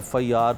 FIR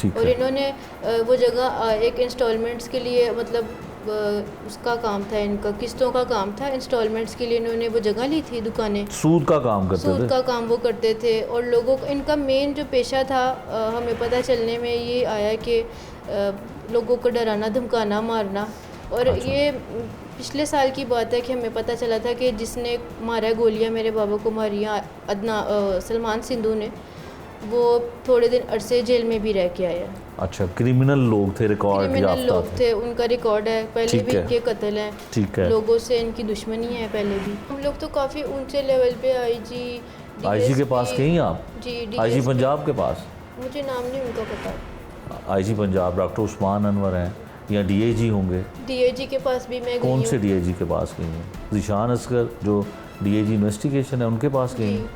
ٹھیک اور ہے، انہوں نے وہ جگہ ایک انسٹالمنٹس کے لیے مطلب اس کا کام تھا، ان کا قسطوں کا کام تھا، انسٹالمنٹس کے لیے انہوں نے وہ جگہ لی تھی، دکانیں سود کا کام کرتے سود تھے. کا کام وہ کرتے تھے. اور لوگوں کو ان کا مین جو پیشہ تھا ہمیں پتہ چلنے میں یہ آیا کہ لوگوں کو ڈرانا دھمکانا مارنا. اور یہ پچھلے سال کی بات ہے کہ ہمیں پتہ چلا تھا کہ جس نے مارا گولیاں میرے بابا کو ماریاں سلمان سندھو نے، وہ تھوڑے دن عرصے جیل میں بھی رہ کے آیا. اچھا، کرمنل لوگ تھے، ریکارڈ کرمنل یافتہ لوگ تھے، ان کا ریکارڈ ہے، پہلے بھی ان کے قتل ہیں، ٹھیک ہے. لوگوں سے ان کی دشمنی ہے پہلے بھی. ہم لوگ تو کافی اونچے لیول پہ آئی جی کے پاس گئی آپ؟ جی آئی جی پنجاب کے پاس؟ مجھے نام نہیں ان کا پتا. آئی جی پنجاب ڈاکٹر عثمان انور ہیں یا ڈی اے جی ہوں گے؟ ڈی اے جی کے پاس بھی میں گئی کون سے ہوں. ڈی اے جی کے پاس گئی ہیں؟ ذیشان اصغر جو ڈی اے جی انویسٹیگیشن ہے ان کے پاس گئی ہیں؟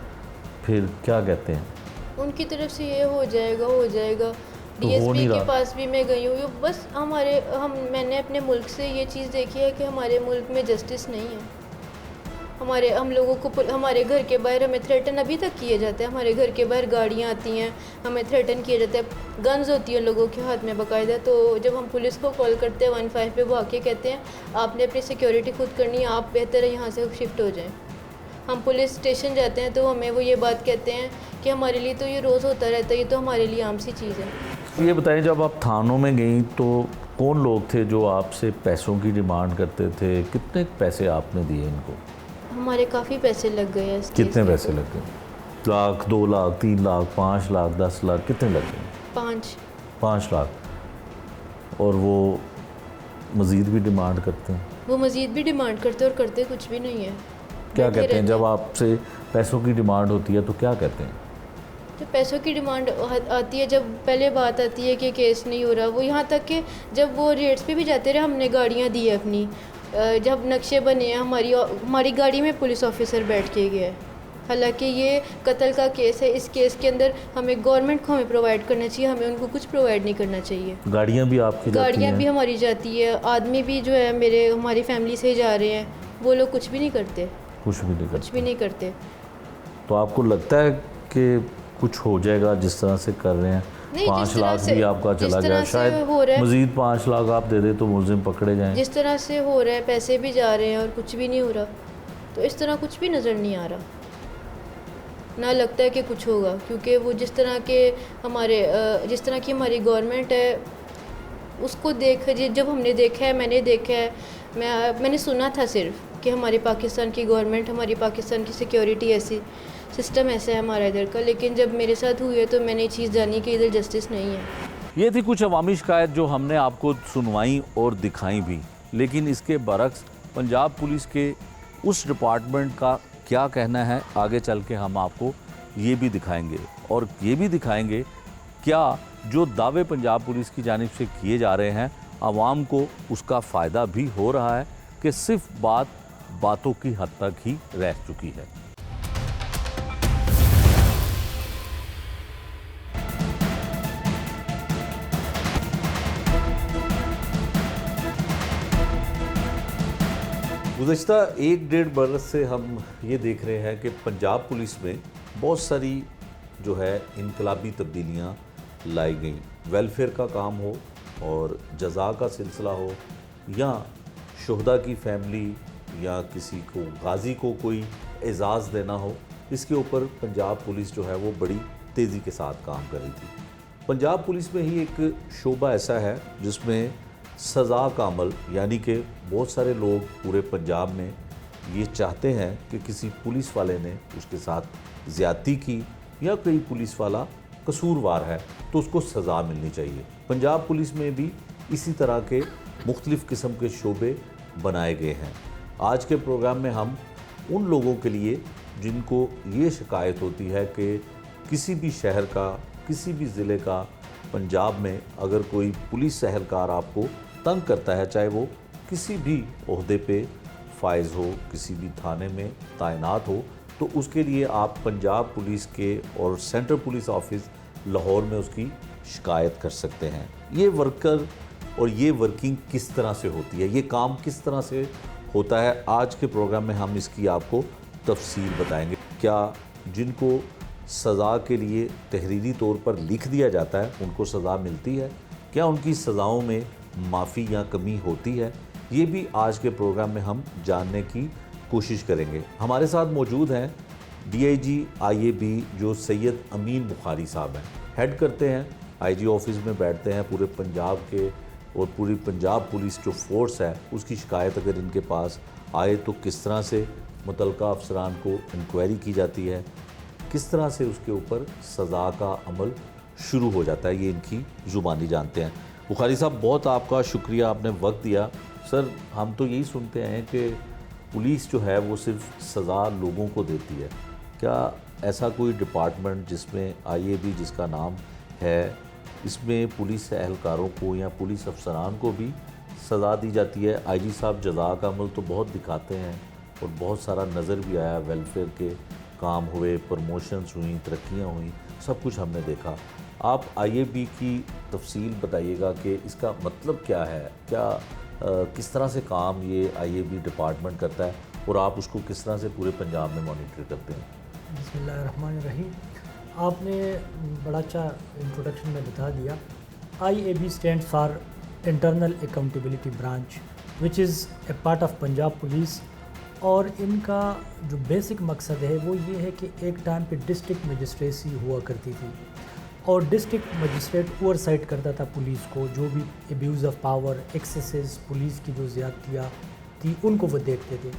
پھر کیا کہتے ہیں؟ ان کی طرف سے یہ ہو جائے گا. ڈی ایس پی کے پاس بھی میں گئی ہوں. بس میں نے اپنے ملک سے یہ چیز دیکھی ہے کہ ہمارے ملک میں جسٹس نہیں ہے. ہم لوگوں کو ہمارے گھر کے باہر ہمیں تھریٹن ابھی تک کیے جاتے ہیں. ہمارے گھر کے باہر گاڑیاں آتی ہیں، ہمیں تھریٹن کیا جاتا ہے، گنز ہوتی ہیں لوگوں کے ہاتھ میں باقاعدہ. تو جب ہم پولیس کو کال کرتے ہیں 15 پہ، وہ آ کے کہتے ہیں آپ نے اپنی سیکیورٹی خود کرنی ہے، آپ بہتر ہے یہاں سے شفٹ ہو جائیں. ہم پولیس اسٹیشن جاتے ہیں تو ہمیں وہ یہ بات کہتے ہیں کہ ہمارے لیے تو یہ روز ہوتا رہتا ہے، یہ تو ہمارے لیے عام سی چیز ہے. یہ بتائیں، جب آپ تھانوں میں گئیں تو کون لوگ تھے جو آپ سے پیسوں کی ڈیمانڈ کرتے تھے؟ کتنے پیسے آپ نے دیے ان کو؟ ہمارے کافی پیسے لگ گئے ہیں. کتنے پیسے لگ گئے؟ 1 لاکھ، 2 لاکھ، 3 لاکھ، 5 لاکھ، 10 لاکھ، کتنے لگ گئے؟ 5 لاکھ. اور وہ مزید بھی ڈیمانڈ کرتے ہیں؟ وہ مزید بھی ڈیمانڈ کرتے اور کرتے کچھ بھی نہیں ہے. کیا کہتے ہیں جب آپ سے پیسوں کی ڈیمانڈ ہوتی ہے تو کیا کہتے ہیں؟ جب پیسوں کی ڈیمانڈ آتی ہے، جب پہلے بات آتی ہے کہ کیس نہیں ہو رہا، وہ یہاں تک کہ جب وہ ریٹس پہ بھی جاتے رہے، ہم نے گاڑیاں دی ہے اپنی، جب نقشے بنے ہیں ہماری گاڑی میں پولیس آفیسر بیٹھ کے گیا ہے. حالانکہ یہ قتل کا کیس ہے. اس کیس کے اندر ہمیں گورنمنٹ کو ہمیں پرووائڈ کرنا چاہیے، ہمیں ان کو کچھ پرووائڈ نہیں کرنا چاہیے. گاڑیاں بھی آپ کی جاتی ہیں؟ گاڑیاں بھی ہماری جاتی ہے. آدمی بھی جو ہے ہماری فیملی سے جا رہے ہیں، وہ لوگ کچھ بھی نہیں کرتے. کچھ بھی نہیں کرتے. تو آپ کو لگتا ہے کہ کچھ ہو جائے گا جس طرح سے کر رہے ہیں؟ 5 لاکھ بھی آپ کا چلا گیا، شاید مزید 5 لاکھ آپ دے دیں تو ملزم پکڑے جائیں. جس طرح سے ہو رہا ہے، پیسے بھی جا رہے ہیں اور کچھ بھی نہیں ہو رہا، تو اس طرح کچھ بھی نظر نہیں آ رہا. نہ لگتا ہے کہ کچھ ہوگا، کیونکہ وہ جس طرح کی ہماری گورنمنٹ ہے، اس کو جب ہم نے دیکھا ہے، میں نے دیکھا ہے، میں نے سنا تھا صرف کہ ہماری پاکستان کی گورنمنٹ، ہماری پاکستان کی سیکیورٹی ایسی، سسٹم ایسا ہے ہمارا ادھر کا. لیکن جب میرے ساتھ ہوئی ہے تو میں نے یہ چیز جانی کہ ادھر جسٹس نہیں ہے. یہ تھی کچھ عوامی شکایت جو ہم نے آپ کو سنوائیں اور دکھائیں بھی. لیکن اس کے برعکس پنجاب پولیس کے اس ڈپارٹمنٹ کا کیا کہنا ہے، آگے چل کے ہم آپ کو یہ بھی دکھائیں گے. اور یہ بھی دکھائیں گے کیا جو دعوے پنجاب پولیس کی جانب سے کیے جا رہے ہیں، عوام کو اس کا فائدہ بھی ہو رہا ہے کہ صرف باتوں کی حد تک ہی رہ چکی ہے. گزشتہ 1-1.5 برس سے ہم یہ دیکھ رہے ہیں کہ پنجاب پولیس میں بہت ساری جو ہے انقلابی تبدیلیاں لائی گئیں. ویلفیئر کا کام ہو اور جزا کا سلسلہ ہو، یا شہداء کی فیملی یا کسی کو غازی کو کوئی اعزاز دینا ہو، اس کے اوپر پنجاب پولیس جو ہے وہ بڑی تیزی کے ساتھ کام کر رہی تھی. پنجاب پولیس میں ہی ایک شعبہ ایسا ہے جس میں سزا کا عمل، یعنی کہ بہت سارے لوگ پورے پنجاب میں یہ چاہتے ہیں کہ کسی پولیس والے نے اس کے ساتھ زیادتی کی یا کوئی پولیس والا قصوروار ہے تو اس کو سزا ملنی چاہیے. پنجاب پولیس میں بھی اسی طرح کے مختلف قسم کے شعبے بنائے گئے ہیں. آج کے پروگرام میں ہم ان لوگوں کے لیے جن کو یہ شکایت ہوتی ہے کہ کسی بھی شہر کا، کسی بھی ضلع کا پنجاب میں اگر کوئی پولیس اہلکار آپ کو تنگ کرتا ہے، چاہے وہ کسی بھی عہدے پہ فائز ہو، کسی بھی تھانے میں تعینات ہو، تو اس کے لیے آپ پنجاب پولیس کے اور سینٹرل پولیس آفس لاہور میں اس کی شکایت کر سکتے ہیں. یہ ورکر اور یہ ورکنگ کس طرح سے ہوتی ہے، یہ کام کس طرح سے ہوتا ہے، آج کے پروگرام میں ہم اس کی آپ کو تفصیل بتائیں گے. کیا جن کو سزا کے لیے تحریری طور پر لکھ دیا جاتا ہے ان کو سزا ملتی ہے؟ کیا ان کی سزاؤں میں معافی یا کمی ہوتی ہے؟ یہ بھی آج کے پروگرام میں ہم جاننے کی کوشش کریں گے۔ ہمارے ساتھ موجود ہیں D I G I A be جو سید امین بخاری صاحب ہیں، ہیڈ کرتے ہیں آئی جی آفس میں، بیٹھتے ہیں پورے پنجاب کے، اور پوری پنجاب پولیس جو فورس ہے اس کی شکایت اگر ان کے پاس آئے تو کس طرح سے متعلقہ افسران کو انکوائری کی جاتی ہے، کس طرح سے اس کے اوپر سزا کا عمل شروع ہو جاتا ہے، یہ ان کی زبانی جانتے ہیں۔ بخاری صاحب بہت آپ کا شکریہ، آپ نے وقت دیا۔ سر ہم تو یہی سنتے ہیں کہ پولیس جو ہے وہ صرف سزا لوگوں کو دیتی ہے، کیا ایسا کوئی ڈپارٹمنٹ جس میں آئی اے بی جس کا نام ہے، اس میں پولیس اہلکاروں کو یا پولیس افسران کو بھی سزا دی جاتی ہے؟ آئی جی صاحب جزا کا عمل تو بہت دکھاتے ہیں اور بہت سارا نظر بھی آیا، ویلفیئر کے کام ہوئے، پروموشنز ہوئیں، ترقیاں ہوئیں، سب کچھ ہم نے دیکھا۔ آپ آئی اے بی کی تفصیل بتائیے گا کہ اس کا مطلب کیا ہے، کیا کس طرح سے کام یہ آئی اے بی ڈپارٹمنٹ کرتا ہے اور آپ اس کو کس طرح سے پورے پنجاب میں مانیٹر کرتے ہیں؟ بسم اللہ الرحمن الرحیم۔ آپ نے بڑا اچھا انٹروڈکشن میں بتا دیا۔ I A B stand for internal accountability branch which is a part of Punjab police, اور ان کا جو بیسک مقصد ہے وہ یہ ہے کہ ایک ٹائم پہ ڈسٹرکٹ مجسٹریسی ہوا کرتی تھی، اور ڈسٹرکٹ مجسٹریٹ اوور سائٹ کرتا تھا پولیس کو، جو بھی abuse of power, excesses, police کی جو زیادتیاں تھی ان کو وہ دیکھتے تھے۔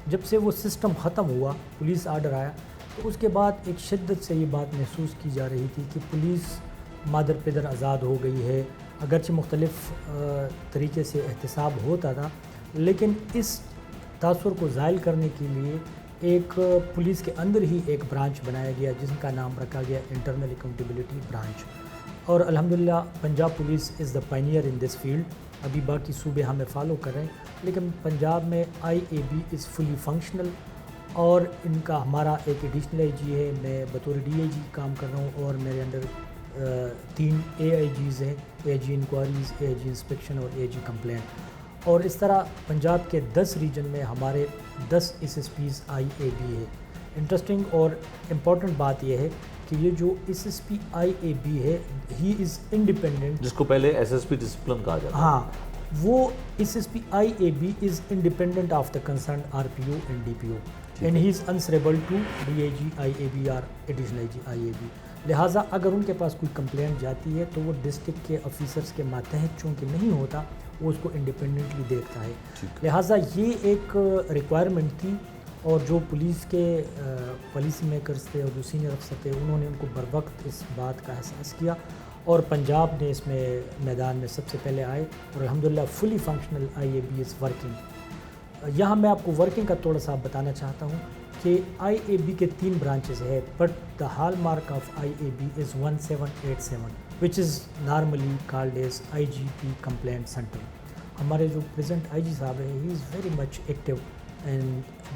جب سے وہ سسٹم ختم ہوا، پولیس آرڈر آیا، تو اس کے بعد ایک شدت سے یہ بات محسوس کی جا رہی تھی کہ پولیس مادر پدر آزاد ہو گئی ہے، اگرچہ مختلف طریقے سے احتساب ہوتا تھا، لیکن اس تاثر کو زائل کرنے کے لیے ایک پولیس کے اندر ہی ایک برانچ بنایا گیا جس کا نام رکھا گیا انٹرنل اکاؤنٹیبلٹی برانچ، اور الحمدللہ Punjab police is the pioneer in this field. ابھی باقی صوبے ہمیں فالو کر رہے ہیں، لیکن پنجاب میں آئی A B is fully functional, اور ان کا ہمارا ایک ایڈیشنل آئی جی ہے، میں بطور ڈی آئی جی کام کر رہا ہوں، اور میرے انڈر 3 اے آئی جیز ہیں، اے آئی جی انکوائریز، اے آئی جی انسپیکشن اور اے آئی جی کمپلین، اور اس طرح پنجاب کے 10 ریجن میں ہمارے 10 S S Ps I A B ہے۔ انٹرسٹنگ اور امپورٹنٹ بات یہ ہے کہ یہ جو S S P I A B ہے، ہی از انڈیپینڈنٹ، جس کو پہلے ایس ایس پی ڈسپلن کہا جاتا ہے۔ ہاں، وہ S S P I A B is independent of the concern R P O and D P O, and he is answerable to D I G I A B or additional I G I A B. لہٰذا اگر ان کے پاس کوئی complaint جاتی ہے تو وہ district کے officers کے ماتحت چونکہ نہیں ہوتا، وہ اس کو انڈیپینڈنٹلی دیکھتا ہے۔ لہٰذا یہ ایک ریکوائرمنٹ تھی، اور جو پولیس کے پالیسی میکرز تھے اور جو سینئر افسر تھے انہوں نے ان کو بر وقت اس بات کا احساس کیا، اور پنجاب نے اس میں میدان میں سب سے پہلے آئے، اور الحمدللہ fully functional I A B is working. یہاں میں آپ کو ورکنگ کا تھوڑا سا بتانا چاہتا ہوں کہ آئی اے بی کے 3 برانچز ہے، but the hallmark of I A B is 1787 which is normally called as I G P complaint centre. ہمارے جو پریزنٹ آئی جی صاحب ہے، he is very much active in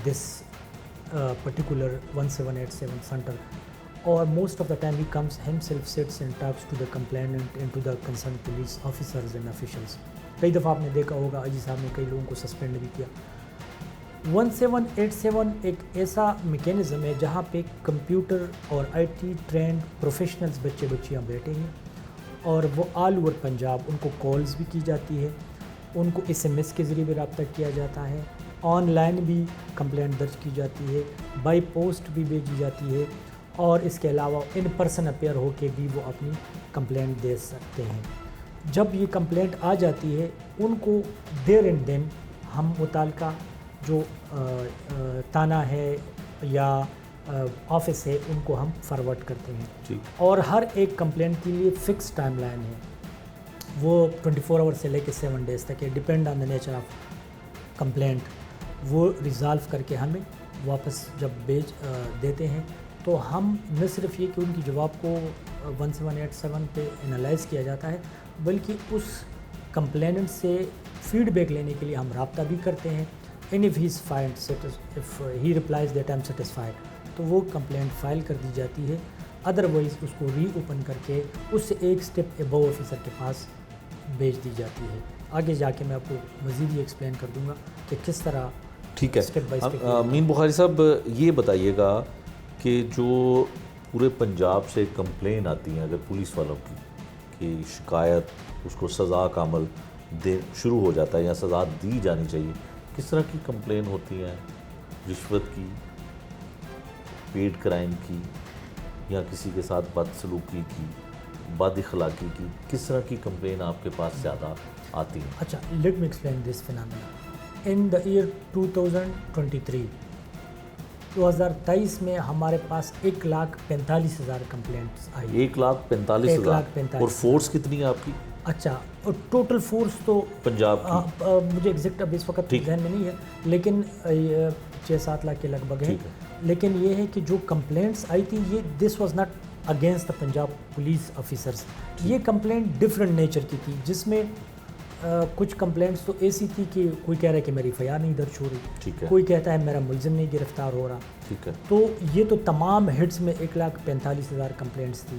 this particular 1787 center, or most of the time he comes himself, sits and talks to the complainant and to the concerned police officers and officials. کئی دفعہ آپ نے دیکھا ہوگا آئی G صاحب نے کئی لوگوں کو سسپینڈ بھی کیا۔ 1787 ایک ایسا میکینزم ہے جہاں پہ کمپیوٹر اور آئی ٹی ٹرینڈ پروفیشنلز بچے بچیاں بیٹھے ہیں، اور وہ آل اوور پنجاب ان کو کالز بھی کی جاتی ہے، ان کو ایس ایم ایس کے ذریعے بھی رابطہ کیا جاتا ہے، آن لائن بھی کمپلینٹ درج کی جاتی ہے، بائی پوسٹ بھی بھیجی جاتی ہے، اور اس کے علاوہ ان پرسن اپیئر ہو کے بھی وہ اپنی کمپلینٹ دے سکتے ہیں۔ جب یہ کمپلینٹ آ جاتی ہے ان کو دیر اینڈ دین ہم متعلقہ جو تانا ہے یا آفس ہے ان کو ہم فارورڈ کرتے ہیں، اور ہر ایک کمپلینٹ کے لیے فکس ٹائم لائن ہے، وہ 24 آور سے لے کے 7 days تک ہے، depend on the nature of complaint. وہ ریزالو کر کے ہمیں واپس جب بھیج دیتے ہیں، تو ہم نہ صرف یہ کہ ان کی جواب کو 1787 پہ انالائز کیا جاتا ہے، بلکہ اس کمپلیننٹ سے فیڈ بیک لینے کے لیے ہم رابطہ بھی کرتے ہیں، and if he is fine, if he replies that I am satisfied، تو وہ کمپلینٹ فائل کر دی جاتی ہے، ادروائز اس کو ری اوپن کر کے اس سے ایک سٹیپ ابو آفیسر کے پاس بھیج دی جاتی ہے۔ آگے جا کے میں آپ کو مزید یہ ایکسپلین کر دوں گا کہ کس طرح ٹھیک ہے۔ امین بخاری صاحب یہ بتائیے گا کہ جو پورے پنجاب سے کمپلین آتی ہیں اگر پولیس والوں کی کہ شکایت اس کو سزا کا عمل شروع ہو جاتا ہے یا سزا دی جانی چاہیے، کس طرح کی کمپلین ہوتی ہیں؟ رشوت کی، پیڈ کرائم کی، یا کسی کے ساتھ بدسلوکی کی، بد اخلاقی کی، کس طرح کی کمپلین آپ کے پاس زیادہ آتی ہیں؟ اچھا، let me explain this phenomena. In the year 2023 2023 میں ہمارے پاس 1,45,000 کمپلینٹس آئی. 1,45,000. اور فورس کتنی ہے آپ کی؟ اچھا، اور ٹوٹل فورس تو پنجاب کی مجھے ایگزیکٹ اب اس وقت ذہن میں نہیں ہے، لیکن 6-7 لاکھ کے لگ بھگ ہیں. لیکن یہ ہے کہ جو کمپلینٹس آئی تھی یہ this was not against the Punjab police officers. یہ کمپلینٹ ڈفرینٹ نیچر کی تھی، جس میں کچھ کمپلینٹس تو ایسی تھی کہ کوئی کہہ رہا ہے کہ میری FIR نہیں درج ہو رہی، کوئی کہتا ہے میرا ملزم نہیں گرفتار ہو رہا. تو یہ تو تمام ہٹس میں 1,45,000 کمپلینٹس تھی.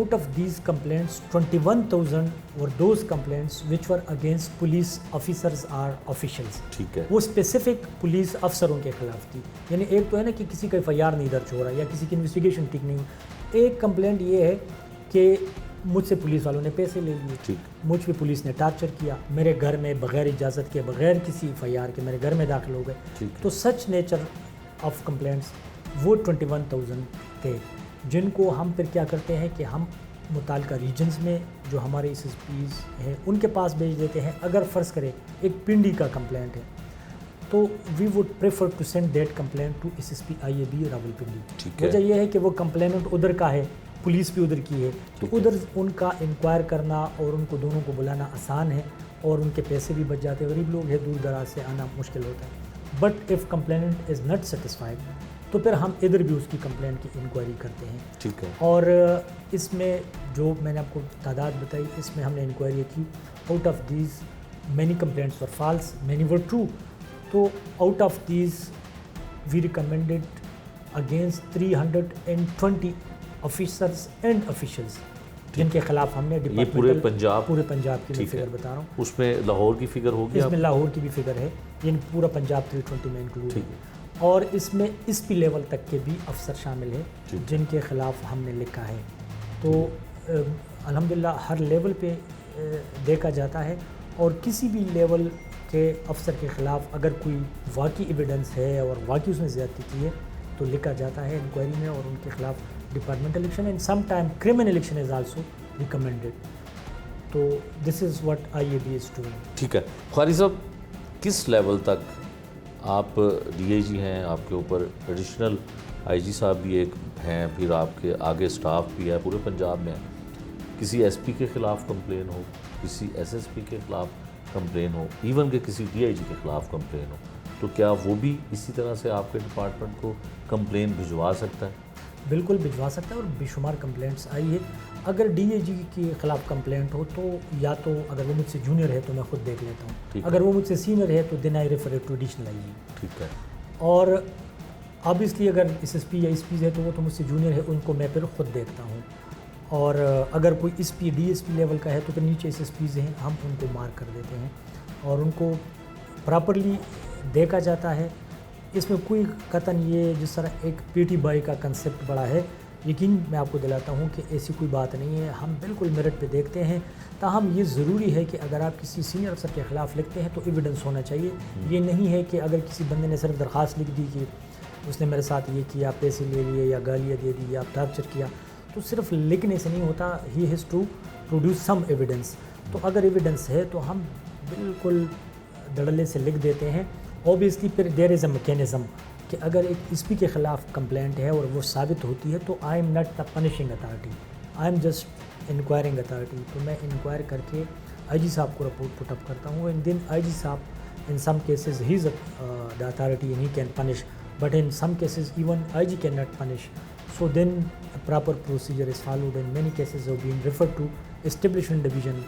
Out of these complaints, 21,000 were those complaints which were against police officers or officials. ٹھیک ہے. وہ اسپیسیفک پولیس افسروں کے خلاف تھی. یعنی ایک تو ہے نا کہ کسی کا FIR نہیں درج ہو رہا یا کسی کی انویسٹیگیشن ٹھیک نہیں ہو. ایک کمپلینٹ یہ ہے کہ مجھ سے پولیس والوں نے پیسے لے لیے، مجھ پہ پولیس نے ٹارچر کیا، میرے گھر میں بغیر اجازت کے، بغیر کسی FIR کے میرے گھر میں داخل ہو گئے. تو سچ نیچر آف کمپلینٹس وہ 21,000 تھے، جن کو ہم پھر کیا کرتے ہیں کہ ہم متعلقہ ریجنز میں جو ہمارے SSPs ہیں ان کے پاس بھیج دیتے ہیں. اگر فرض کرے ایک پنڈی کا کمپلینٹ ہے تو we would prefer to send that complaint to SSP IAB Rawalpindi. وجہ یہ ہے کہ وہ کمپلیننٹ ادھر کا ہے، پولیس بھی ادھر کی ہے، تو ادھر ان کا انکوائر کرنا اور ان کو دونوں کو بلانا آسان ہے اور ان کے پیسے بھی بچ جاتے ہیں. غریب لوگ ہیں، دور دراز سے آنا مشکل ہوتا ہے. But if complainant is not satisfied تو پھر ہم ادھر بھی اس کی کمپلینٹ کی انکوائری کرتے ہیں. ٹھیک ہے. اور اس میں جو میں نے آپ کو تعداد بتائی، اس میں ہم نے انکوائری کی. Out of these many complaints were false, many were true. تو out of these we recommended against 320 officers and officials جن کے خلاف ہم نے یہ پورے پنجاب کی میں فگر بتا رہا ہوں. اس میں لاہور کی فگر ہوگی؟ اس میں لاہور کی بھی فگر ہے، یعنی پورا پنجاب 320 میں انکلوڈ ہے. اور اس میں SP لیول تک کے بھی افسر شامل ہیں جن کے خلاف ہم نے لکھا ہے. تو الحمدللہ ہر لیول پہ دیکھا جاتا ہے، اور کسی بھی لیول کے افسر کے خلاف اگر کوئی واقعی ایویڈنس ہے اور واقعی اس نے زیادتی کی ہے تو لکھا جاتا ہے انکوائری میں، اور ان کے خلاف departmental action and some time criminal action is also recommended. تو this is what IAB is doing. ٹھیک ہے. بخاری صاحب، کس لیول تک آپ DIG ہیں، آپ کے اوپر ایڈیشنل IG صاحب بھی ایک ہیں، پھر آپ کے آگے سٹاف بھی ہے، پورے پنجاب میں کسی SP کے خلاف کمپلین ہو، کسی SSP کے خلاف کمپلین ہو، ایون کہ کسی DIG کے خلاف کمپلین ہو، تو کیا وہ بھی اسی طرح سے آپ کے ڈپارٹمنٹ کو کمپلین بھجوا سکتا ہے؟ بالکل بھجوا سکتا ہے، اور بے شمار کمپلینٹس آئی ہے. اگر DIG کے خلاف کمپلینٹ ہو تو یا تو اگر وہ مجھ سے جونیئر ہے تو میں خود دیکھ لیتا ہوں، اگر وہ مجھ سے سینئر ہے تو دین I refer to additional IG. ٹھیک ہے. اور obviously اگر SSP یا SPs ہے تو وہ تو مجھ سے جونیئر ہے، ان کو میں پھر خود دیکھتا ہوں. اور اگر کوئی SP DSP لیول کا ہے تو پھر نیچے SSPs ہیں، ہم ان کو مارک کر دیتے ہیں اور ان کو پراپرلی دیکھا جاتا ہے. اس میں کوئی قطعاً یہ جس طرح ایک PT بائی کا کنسیپٹ بڑا ہے، یقین میں آپ کو دلاتا ہوں کہ ایسی کوئی بات نہیں ہے. ہم بالکل میرٹ پہ دیکھتے ہیں. تاہم یہ ضروری ہے کہ اگر آپ کسی سینئر افسر کے خلاف لکھتے ہیں تو ایویڈنس ہونا چاہیے. یہ نہیں ہے کہ اگر کسی بندے نے صرف درخواست لکھ دی کہ اس نے میرے ساتھ یہ کیا، پیسے لے لیے یا گالیاں دے دی یا ٹارچر کیا، تو صرف لکھنے سے نہیں ہوتا. He has to produce some evidence. تو اگر ایویڈنس ہے تو ہم بالکل دھڑلے سے لکھ دیتے ہیں. اوبیسلی پھر دیر از اے میکینزم کہ اگر ایک SP کے خلاف کمپلینٹ ہے اور وہ ثابت ہوتی ہے تو I am not the punishing authority, I am just enquiring authority. تو میں انکوائر کر کے IG صاحب کو رپورٹ پٹ اپ کرتا ہوں، اینڈ دین IG صاحب in some cases he is the authority and he can punish, but in some cases even IG can not punish. So then proper procedure is followed. In many cases have been referred to establishment division.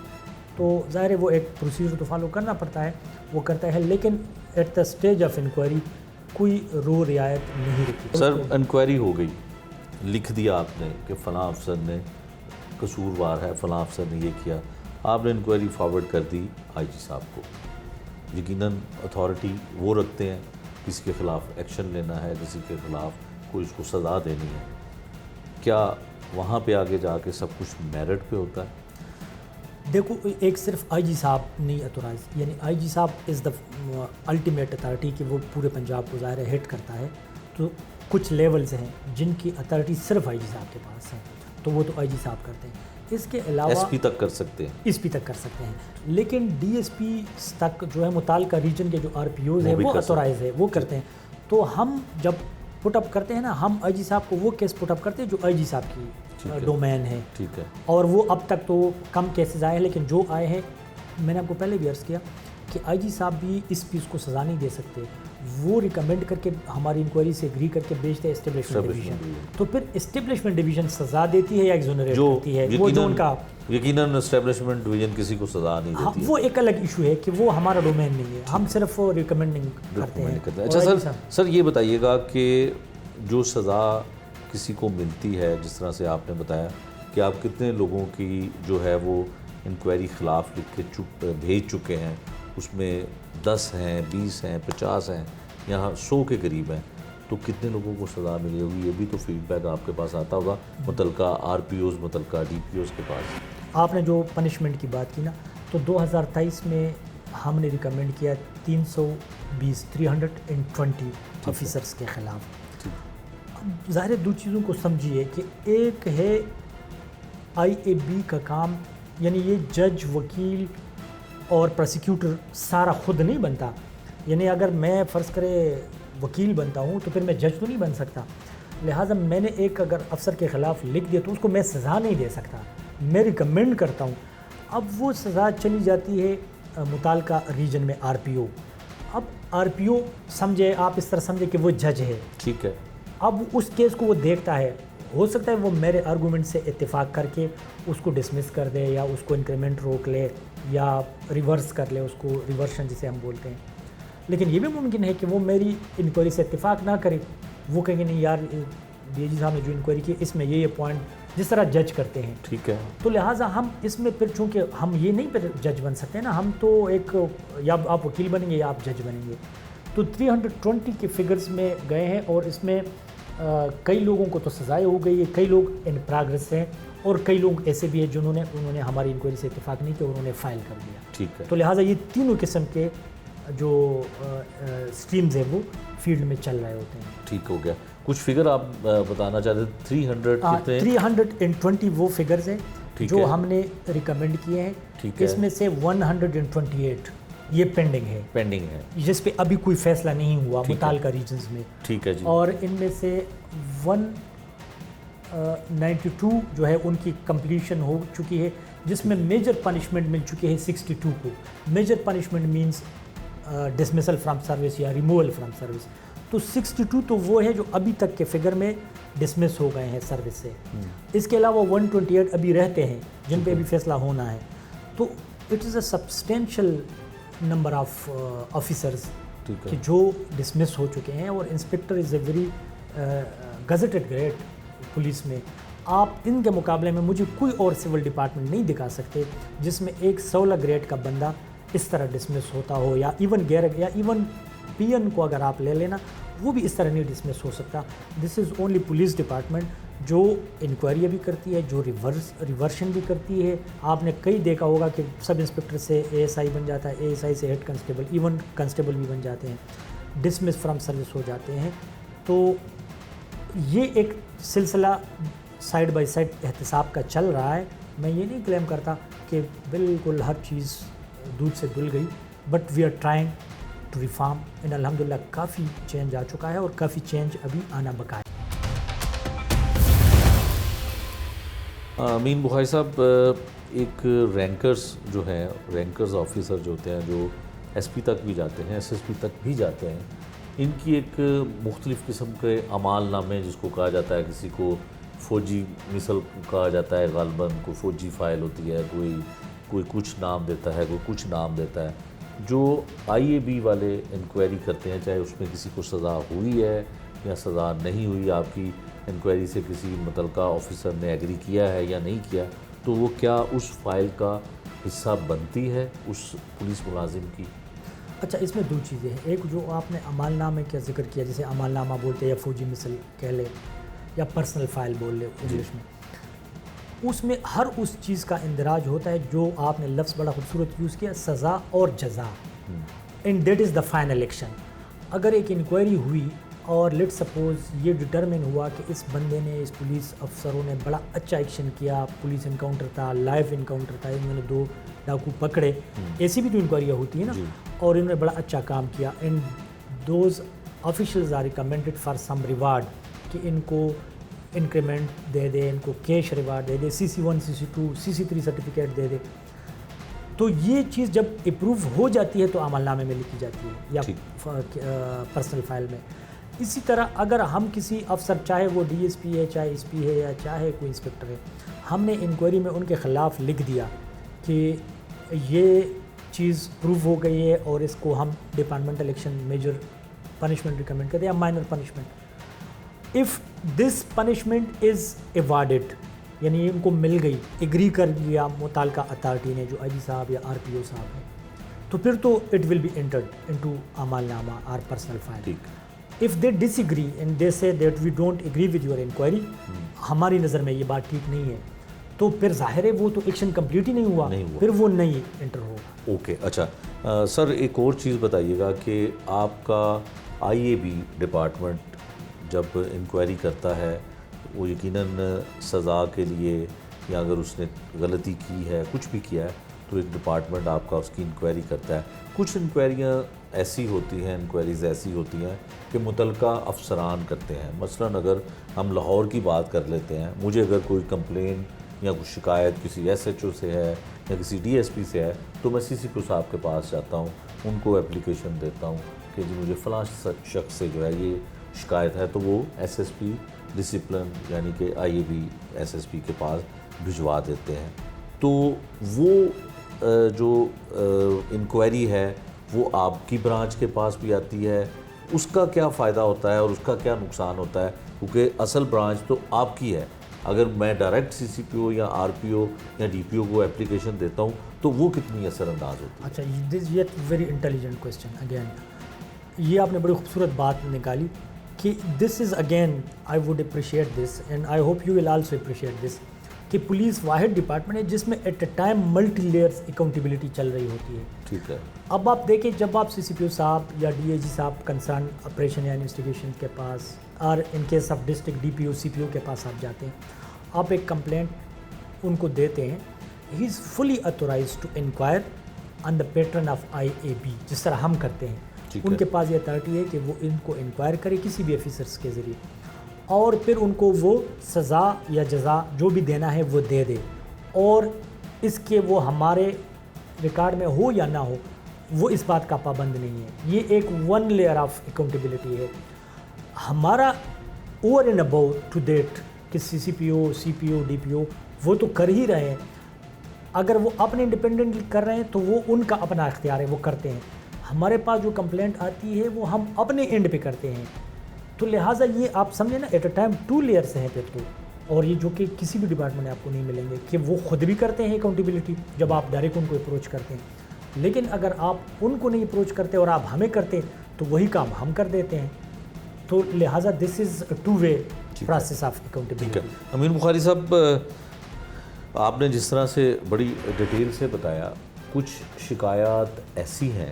تو ظاہر ہے وہ ایک procedure تو follow کرنا پڑتا ہے، وہ کرتا ہے، لیکن at the stage of inquiry کوئی رو رعایت نہیں رکھی. سر انکوائری ہو گئی، لکھ دیا آپ نے کہ فلاں افسر نے قصوروار ہے، فلاں افسر نے یہ کیا، آپ نے انکوائری فارورڈ کر دی IG صاحب کو. یقیناً اتھارٹی وہ رکھتے ہیں، کسی کے خلاف ایکشن لینا ہے، کسی کے خلاف کوئی اس کو سزا دینی ہے. کیا وہاں پہ آگے جا کے سب کچھ میرٹ پہ ہوتا ہے؟ دیکھو ایک صرف آئی جی صاحب نہیں اتورائز، یعنی آئی جی صاحب از دا الٹیمیٹ اتھارٹی کہ وہ پورے پنجاب کو ظاہر ہے ہیڈ کرتا ہے. تو کچھ لیولز ہیں جن کی اتھارٹی صرف آئی جی صاحب کے پاس ہے، تو وہ تو آئی جی صاحب کرتے ہیں. اس کے علاوہ ایس پی تک کر سکتے ہیں، ایس پی تک کر سکتے ہیں، لیکن ڈی ایس پی تک جو ہے متعلقہ ریجن کے جو آر پی اوز ہیں وہ اتورائز ہے، وہ کرتے ہیں. تو ہم جب پٹ اپ کرتے ہیں نا، ہم آئی جی صاحب کو وہ کیس پٹ اپ کرتے ہیں جو آئی جی صاحب کی ڈومین ہے. ٹھیک ہے. اور وہ اب تک تو کم کیسز آئے ہیں، لیکن جو آئے ہیں میں نے آپ کو پہلے بھی عرض کیا کہ آئی جی صاحب بھی اس پیس کو سزا نہیں دے سکتے. وہ ریکمینڈ کر کے ہماری انکوائری سے اگری کر کے بھیجتے ہیں اسٹیبلشمنٹ ڈویژن. تو پھر اسٹیبلشمنٹ ڈویژن سزا دیتی ہے یا ایگزونریٹ کرتی ہے، وہ جو ان کا یقیناً اسٹیبلشمنٹ ڈویژن کسی کو سزا نہیں دیتی ہے. وہ ایک الگ ایشو ہے کہ وہ ہمارا ڈومین نہیں ہے، ہم صرف ریکمینڈنگ کرتے ہیں. اچھا سر یہ بتائیے گا کہ جو سزا کسی کو ملتی ہے، جس طرح سے آپ نے بتایا کہ آپ کتنے لوگوں کی جو ہے وہ انکوائری خلاف لکھ کے بھیج چکے ہیں، اس میں 10 ہیں، 20 ہیں، 50 ہیں، یہاں 100 کے قریب ہیں، تو کتنے لوگوں کو سزا ملی ہوگی؟ یہ بھی تو فیڈ بیک آپ کے پاس آتا ہوگا متعلقہ آر پی اوز، متعلقہ ڈی پی اوز کے پاس. آپ نے جو پنشمنٹ کی بات کی نا، تو 2023 میں ہم نے ریکمینڈ کیا 320 آفیسرس کے خلاف. اب ظاہر دو چیزوں کو سمجھیے کہ ایک ہے آئی اے بی کا کام، یعنی یہ جج، وکیل اور پروسیکیوٹر سارا خود نہیں بنتا. یعنی اگر میں فرض کرے وکیل بنتا ہوں تو پھر میں جج تو نہیں بن سکتا. لہٰذا میں نے ایک اگر افسر کے خلاف لکھ دیا تو اس کو میں سزا نہیں دے سکتا، میں ریکمینڈ کرتا ہوں. اب وہ سزا چلی جاتی ہے متعلقہ ریجن میں آر پی او. اب آر پی او سمجھے، آپ اس طرح سمجھے کہ وہ جج ہے. ٹھیک ہے. اب اس کیس کو وہ دیکھتا ہے، ہو سکتا ہے وہ میرے آرگومنٹ سے اتفاق کر کے اس کو ڈسمس کر دے، یا اس کو انکریمنٹ روک لے، یا ریورس کر لے، اس کو ریورشن جسے ہم بولتے ہیں. لیکن یہ بھی ممکن ہے کہ وہ میری انکوائری سے اتفاق نہ کرے، وہ کہیں گے نہیں یار ڈی اے جی صاحب نے جو انکوائری کی اس میں یہ پوائنٹ، جس طرح جج کرتے ہیں. ٹھیک ہے. تو لہٰذا ہم اس میں پھر چونکہ ہم یہ نہیں پھر جج بن سکتے نا، ہم تو ایک یا آپ وکیل بنیں گے یا آپ جج بنیں گے. تو 320 کے فگرز میں گئے ہیں، اور اس میں کئی لوگوں کو تو سزائیں ہو گئی ہے، کئی لوگ ان پروگرس ہیں، اور کئی لوگ ایسے بھی ہیں انہوں نے ہماری انکوائری سے اتفاق نہیں کیا، انہوں نے فائل کر دیا. ٹھیک ہے. تو لہٰذا یہ تینوں قسم کے جو اسٹریمز ہیں وہ فیلڈ میں چل رہے ہوتے ہیں. ٹھیک ہو گیا. کچھ فگر آپ بتانا چاہتے ہیں؟ 320 وہ فگرز ہیں جو ہم نے ریکمینڈ کیے ہیں. اس میں سے 128 یہ پینڈنگ ہے، جس پہ ابھی کوئی فیصلہ نہیں ہوا متعلقہ ریجنز میں. ٹھیک ہے جی. اور ان میں سے 192 جو ہے ان کی کمپلیشن ہو چکی ہے، جس میں میجر پنشمنٹ مل چکی ہے 62 کو. Major punishment means dismissal from service یا ریموول فرام سروس. تو 62 تو وہ ہے جو ابھی تک کے فگر میں ڈسمس ہو گئے ہیں سروس سے. اس کے علاوہ 128 ابھی رہتے ہیں جن پہ ابھی فیصلہ ہونا ہے. تو it is a substantial number of officers کہ جو ڈسمس ہو چکے ہیں. اور inspector is a very gazetted grade police میں. آپ ان کے مقابلے میں مجھے کوئی اور سول ڈپارٹمنٹ نہیں دکھا سکتے جس میں ایک 16 گریڈ کا بندہ اس طرح ڈسمس ہوتا ہو، یا ایون پی این کو اگر آپ لے لینا وہ بھی اس طرح نہیں ڈسمس ہو سکتا. دس از اونلی پولیس ڈپارٹمنٹ جو انکوائری بھی کرتی ہے، جو ریورشن بھی کرتی ہے. آپ نے کئی دیکھا ہوگا کہ سب انسپکٹر سے اے ایس آئی بن جاتا ہے، اے ایس آئی سے ہیڈ کانسٹیبل، ایون کانسٹیبل بھی بن جاتے ہیں، ڈسمس فرام سروس ہو جاتے ہیں. تو یہ ایک سلسلہ سائڈ بائی سائڈ احتساب کا چل رہا ہے. میں یہ نہیں کلیم کرتا کہ بالکل ہر چیز دودھ سے دھل گئی، but we are trying to reform them. الحمدللہ کافی چینج آ چکا ہے اور کافی چینج ابھی آنا بقا ہے. امین بخاری صاحب، ایک رینکرز جو ہیں، رینکرز آفیسر جو ہوتے ہیں، جو ایس پی تک بھی جاتے ہیں، ایس ایس پی تک بھی جاتے ہیں، ان کی ایک مختلف قسم کے اعمال نامے جس کو کہا جاتا ہے، کسی کو فوجی مثل کہا جاتا ہے، غالباً کوئی فوجی فائل ہوتی ہے، کوئی کچھ نام دیتا ہے، کوئی کچھ نام دیتا ہے. جو آئی اے بی والے انکوائری کرتے ہیں، چاہے اس میں کسی کو سزا ہوئی ہے یا سزا نہیں ہوئی، آپ کی انکوائری سے کسی متعلقہ آفیسر نے ایگری کیا ہے یا نہیں کیا، تو وہ کیا اس فائل کا حصہ بنتی ہے اس پولیس ملازم کی؟ اچھا، اس میں دو چیزیں ہیں. ایک جو آپ نے عمال نامے کا ذکر کیا، جسے عمال نامہ بولتے ہیں یا فوجی مثل کہہ لیں، یا پرسنل فائل بول لے انگلش میں، اس میں ہر اس چیز کا اندراج ہوتا ہے جو آپ نے لفظ بڑا خوبصورت یوز کیا، سزا اور جزا، and that is the final action. اگر ایک انکوائری ہوئی اور لیٹ سپوز یہ ڈٹرمن ہوا کہ اس بندے نے، اس پولیس افسروں نے بڑا اچھا ایکشن کیا، پولیس انکاؤنٹر تھا، لائیو انکاؤنٹر تھا، انہوں نے 2 ڈاکو پکڑے، ایسی بھی تو انکوائریاں ہوتی ہیں نا، اور انہوں نے بڑا اچھا کام کیا، and those officials are recommended for some reward کہ ان کو انکریمنٹ دے دے، ان کو کیش ریوارڈ دے دے، CC1 CC2 CC3 سرٹیفکیٹ دے دے. تو یہ چیز جب اپروو ہو جاتی ہے تو عمل نامے میں لکھی جاتی ہے یا پرسنل فائل میں. اسی طرح اگر ہم کسی افسر، چاہے وہ DSP ہے، چاہے SP ہے، یا چاہے کوئی انسپکٹر ہے، ہم نے انکوائری میں ان کے خلاف لکھ دیا کہ یہ چیز پروو ہو گئی ہے اور اس کو ہم departmental action major punishment recommend کرتے ہیں یا minor punishment. If this punishment is awarded, یعنی ان کو مل گئی، ایگری کر لیا متعلقہ اتھارٹی نے جو IG صاحب یا RPO صاحب ہیں، تو پھر تو it will be entered into عمل نامہ اور personal file. If they disagree and they say that we don't agree with your inquiry، ہماری نظر میں یہ بات ٹھیک نہیں ہے، تو پھر ظاہر ہے وہ تو ایکشن کمپلیٹ ہی نہیں ہوا، پھر وہ نہیں انٹر ہوگا. اوکے، اچھا سر، ایک اور چیز بتائیے گا کہ آپ کا IAB ڈپارٹمنٹ جب انکوائری کرتا ہے، وہ یقیناً سزا کے لیے، یا اگر اس نے غلطی کی ہے، کچھ بھی کیا ہے، تو ایک ڈپارٹمنٹ آپ کا اس کی انکوائری کرتا ہے. کچھ انکوائریاں ایسی ہوتی ہیں، انکوائریز ایسی ہوتی ہیں کہ متعلقہ افسران کرتے ہیں. مثلاً اگر ہم لاہور کی بات کر لیتے ہیں، مجھے اگر کوئی کمپلین یا کوئی شکایت کسی SHO سے ہے یا کسی DSP سے ہے، تو میں CCPO صاحب کے پاس جاتا ہوں، ان کو اپلیکیشن دیتا ہوں کہ جی مجھے فلاں شخص سے جو ہے یہ شکایت ہے، تو وہ SSP ڈسپلن یعنی کہ IAB SSP کے پاس بھجوا دیتے ہیں. تو وہ جو انکوائری ہے وہ آپ کی برانچ کے پاس بھی آتی ہے، اس کا کیا فائدہ ہوتا ہے اور اس کا کیا نقصان ہوتا ہے؟ کیونکہ اصل برانچ تو آپ کی ہے. اگر میں ڈائریکٹ CCPO یا RPO یا DPO کو اپلیکیشن دیتا ہوں تو وہ کتنی اثر انداز ہوتی ہے؟ اچھا، دس یہ ویری انٹیلیجنٹ کویسچن اگین. یہ آپ نے بڑی خوبصورت بات نکالی کہ this is again I would appreciate this and I hope you will also appreciate this کہ پولیس واحد ڈپارٹمنٹ ہے جس میں at a time multi layers accountability چل رہی ہوتی ہے. ٹھیک ہے. اب آپ دیکھیں، جب آپ CCPO صاحب یا DIG صاحب کنسرن آپریشن یا انویسٹیگیشن کے پاس، اور in case of district DPO CPO کے پاس آپ جاتے ہیں، آپ ایک کمپلینٹ ان کو دیتے ہیں، he is fully authorised to inquire on the pattern of IAB، جس طرح ہم کرتے ہیں. ان کے پاس یہ اتھارٹی ہے کہ وہ ان کو انکوائر کرے کسی بھی آفیسرس کے ذریعے، اور پھر ان کو وہ سزا یا جزا جو بھی دینا ہے وہ دے دے، اور اس کے وہ ہمارے ریکارڈ میں ہو یا نہ ہو وہ اس بات کا پابند نہیں ہے. یہ ایک ون لیئر آف اکاؤنٹیبلٹی ہے. ہمارا over and above to that کہ CCPO CPO DPO وہ تو کر ہی رہے ہیں. اگر وہ اپنے انڈیپینڈنٹ کر رہے ہیں تو وہ ان کا اپنا اختیار ہے، وہ کرتے ہیں. ہمارے پاس جو کمپلینٹ آتی ہے وہ ہم اپنے اینڈ پہ کرتے ہیں. تو لہٰذا یہ آپ سمجھیں نا، ایٹ اے ٹائم 2 لیئرس ہیں پھر تو، اور یہ جو کہ کسی بھی ڈپارٹمنٹ میں آپ کو نہیں ملیں گے کہ وہ خود بھی کرتے ہیں اکاؤنٹیبلٹی جب آپ ڈائریکٹ ان کو اپروچ کرتے ہیں. لیکن اگر آپ ان کو نہیں اپروچ کرتے اور آپ ہمیں کرتے تو وہی کام ہم کر دیتے ہیں. تو لہٰذا دس is a 2 way process of accountability. امین بخاری صاحب، آپ نے جس طرح سے بڑی ڈیٹیل سے بتایا، کچھ شکایات ایسی ہیں،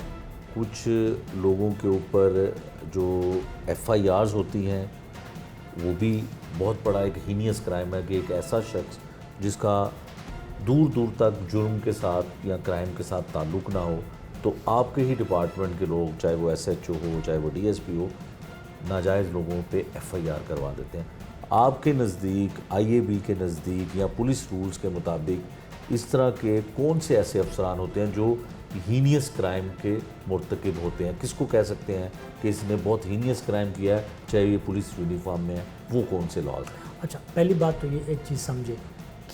کچھ لوگوں کے اوپر جو FIRs ہوتی ہیں وہ بھی بہت بڑا ایک ہینیس کرائم ہے کہ ایک ایسا شخص جس کا دور دور تک جرم کے ساتھ یا کرائم کے ساتھ تعلق نہ ہو، تو آپ کے ہی ڈپارٹمنٹ کے لوگ، چاہے وہ SHO ہو چاہے وہ DSP ہو، ناجائز لوگوں پہ FIR کروا دیتے ہیں. آپ کے نزدیک، IAB کے نزدیک یا پولیس رولز کے مطابق اس طرح کے کون سے ایسے افسران ہوتے ہیں جو ہینیس کرائم کے مرتکب ہوتے ہیں؟ کس کو کہہ سکتے ہیں کہ اس نے بہت ہینیس کرائم کیا ہے، چاہے یہ پولیس یونیفارم میں ہے؟ وہ کون سے لاز ہیں؟ اچھا، پہلی بات تو یہ ایک چیز سمجھے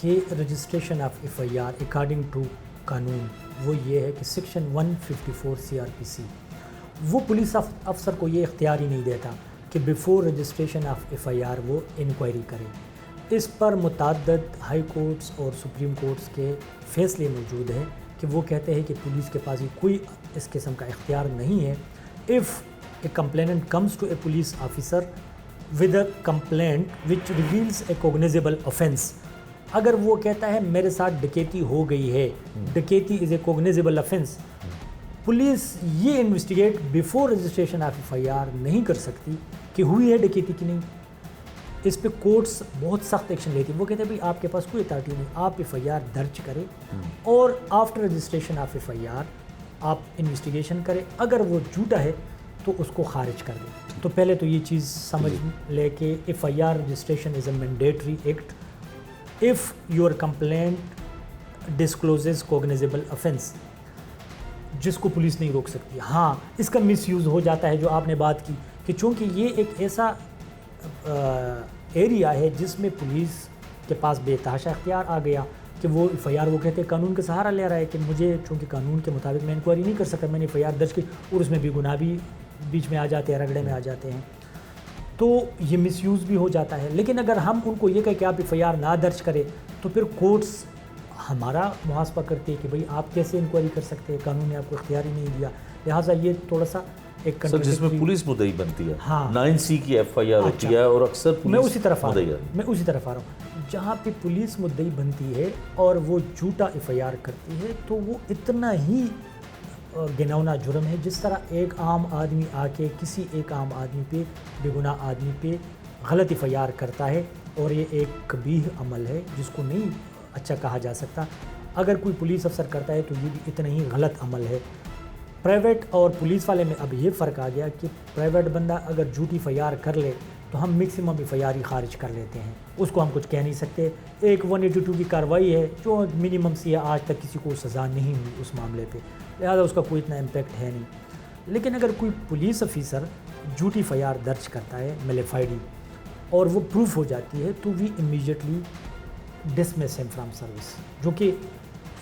کہ registration of FIR according to قانون وہ یہ ہے کہ سیکشن 154 CRPC وہ پولیس افسر کو یہ اختیار ہی نہیں دیتا کہ بیفور رجسٹریشن آف FIR وہ انکوائری کرے. اس پر متعدد ہائی کورٹس اور سپریم کورٹس کے فیصلے موجود ہیں کہ وہ کہتے ہیں کہ پولیس کے پاس کوئی اس قسم کا اختیار نہیں ہے. If a complainant comes to a police officer with a complaint which reveals a cognizable offence. اگر وہ کہتا ہے میرے ساتھ ڈکیتی ہو گئی ہے, ڈکیتی is a cognizable offence, police یہ investigate before registration of F I R نہیں کر سکتی کہ ہوئی ہے ڈکیتی کی نہیں. اس پہ کورٹس بہت سخت ایکشن لیتی ہیں. وہ کہتے ہیں بھائی آپ کے پاس کوئی اتھارٹی نہیں, آپ ایف آئی آر درج کریں اور after registration of F I R آپ انویسٹیگیشن کریں. اگر وہ جھوٹا ہے تو اس کو خارج کر دیں. تو پہلے تو یہ چیز سمجھ لے کہ F I R registration is a mandatory act if your complaint discloses cognizable offense, جس کو پولیس نہیں روک سکتی. ہاں اس کا مس یوز ہو جاتا ہے جو آپ نے بات کی کہ چونکہ یہ ایک ایسا ایریا ہے جس میں پولیس کے پاس بے تحاشا اختیار آ گیا کہ وہ ایف آئی آر وہ کہتے ہیں قانون کا سہارا لے رہا ہے کہ مجھے چونکہ قانون کے مطابق میں انکوائری نہیں کر سکتا, میں نے ایف آئی آر درج کی, اور اس میں بھی گناہ بھی بیچ میں آ جاتے ہیں, رگڑے میں آ جاتے ہیں, تو یہ مس یوز بھی ہو جاتا ہے. لیکن اگر ہم ان کو یہ کہیں کہ آپ ایف آئی آر نہ درج کریں تو پھر کورٹس ہمارا محاسبہ کرتے ہیں کہ بھئی آپ کیسے انکوائری کر سکتے ہیں, قانون نے آپ کو اختیار ہی نہیں دیا. لہٰذا یہ تھوڑا سا ایک سر جس میں پولیس مدعی بنتی ہے, ہاں 9C کی ایف آئی آر ہوتی ہے اور اکثر میں اسی طرف مدعی ہے. میں اسی طرف آ رہا ہوں جہاں پہ پولیس مدعی بنتی ہے اور وہ جھوٹا ایف آئی آر کرتی ہے تو وہ اتنا ہی گناؤنا جرم ہے جس طرح ایک عام آدمی آ کے کسی ایک عام آدمی پہ, بے گناہ آدمی پہ غلط ایف آئی آر کرتا ہے, اور یہ ایک قبیح عمل ہے جس کو نہیں اچھا کہا جا سکتا. اگر کوئی پولیس افسر کرتا ہے تو یہ بھی اتنا ہی غلط عمل ہے. پرائیویٹ اور پولیس والے میں اب یہ فرق آ گیا کہ پرائیویٹ بندہ اگر جھوٹی ایف آئی آر کر لے تو ہم میکسیمم ایف آئی آر ہی خارج کر لیتے ہیں, اس کو ہم کچھ کہہ نہیں سکتے. ایک 182 کی کارروائی ہے جو منیمم سی ہے, آج تک کسی کو سزا نہیں ہوئی اس معاملے پہ, لہٰذا اس کا کوئی اتنا امپیکٹ ہے نہیں. لیکن اگر کوئی پولیس افیسر جھوٹی ایف آئی آر درج کرتا ہے میلیفائڈی اور وہ پروف ہو جاتی ہے تو وی امیجیٹلی ڈسمس ہم فرام سروس, جو کہ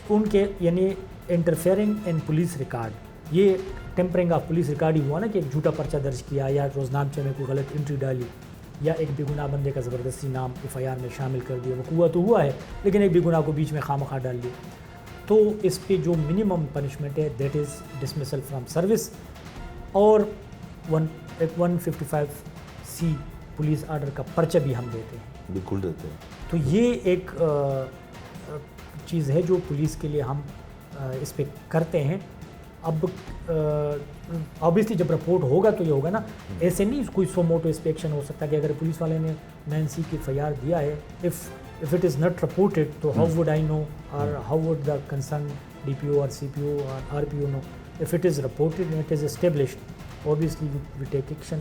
ان کے یعنی انٹرفیئرنگ ان پولیس ریکارڈ, یہ ٹیمپرنگ آف پولیس ریکارڈ ہی ہوا نا کہ ایک جھوٹا پرچہ درج کیا یا روزنامچے میں کوئی غلط انٹری ڈالی یا ایک بے گناہ بندے کا زبردستی نام ایف آئی آر میں شامل کر دیا. وہ ہوا تو ہوا ہے لیکن ایک بے گناہ کو بیچ میں خواہ ڈال دیا. تو اس پہ جو منیمم پنشمنٹ ہے that is dismissal from service, اور 155C پولیس آرڈر کا پرچہ بھی ہم دیتے ہیں. بالکل دیتے ہیں. تو یہ ایک چیز ہے جو پولیس کے لیے ہم اس پہ کرتے ہیں. اب آبویسلی جب رپورٹ ہوگا تو یہ ہوگا نا, ایسے نہیں کوئی سو موٹو اس پہ ایکشن ہو سکتا کہ اگر پولیس والے نے 9C کی ایف آئی آر دیا ہے, if it is not reported تو how would I know or how would the concerned DPO or CPO or RPO know? If it is reported and it is established obviously we take action.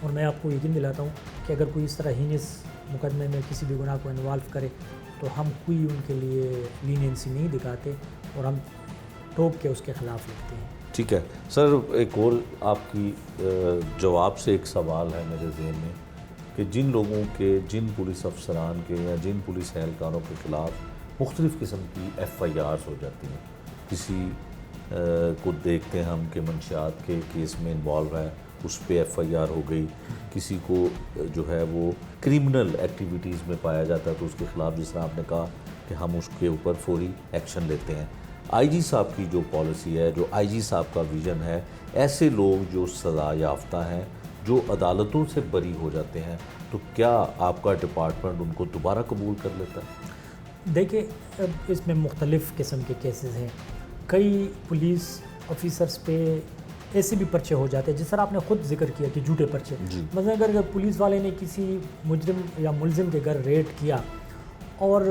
اور میں آپ کو یقین دلاتا ہوں کہ اگر کوئی اس طرح ہینس مقدمے میں کسی بھی گناہ کو انوالو کرے تو ہم کوئی ان کے لیے لینینسی نہیں دکھاتے اور ہم ٹوک کے اس کے خلاف لکھتے ہیں. ٹھیک ہے سر, ایک اور آپ کی جواب سے ایک سوال ہے میرے ذہن میں کہ جن لوگوں کے, جن پولیس افسران کے یا جن پولیس اہلکاروں کے خلاف مختلف قسم کی ایف آئی آرز ہو جاتی ہیں, کسی کو دیکھتے ہیں ہم کہ منشیات کے کیس میں انوالو ہے, اس پہ ایف آئی آر ہو گئی, کسی کو جو ہے وہ کرمنل ایکٹیویٹیز میں پایا جاتا ہے تو اس کے خلاف جس طرح آپ نے کہا کہ ہم اس کے اوپر فوری ایکشن لیتے ہیں. آئی جی صاحب کی جو پالیسی ہے, جو آئی جی صاحب کا ویژن ہے, ایسے لوگ جو سزا یافتہ ہیں, جو عدالتوں سے بری ہو جاتے ہیں, تو کیا آپ کا ڈپارٹمنٹ ان کو دوبارہ قبول کر لیتا ہے؟ دیکھیں اب اس میں مختلف قسم کے کیسز ہیں. کئی پولیس آفیسرز پہ ایسے بھی پرچے ہو جاتے ہیں جس طرح آپ نے خود ذکر کیا کہ جھوٹے پرچے. مثلا اگر پولیس والے نے کسی مجرم یا ملزم کے گھر ریڈ کیا اور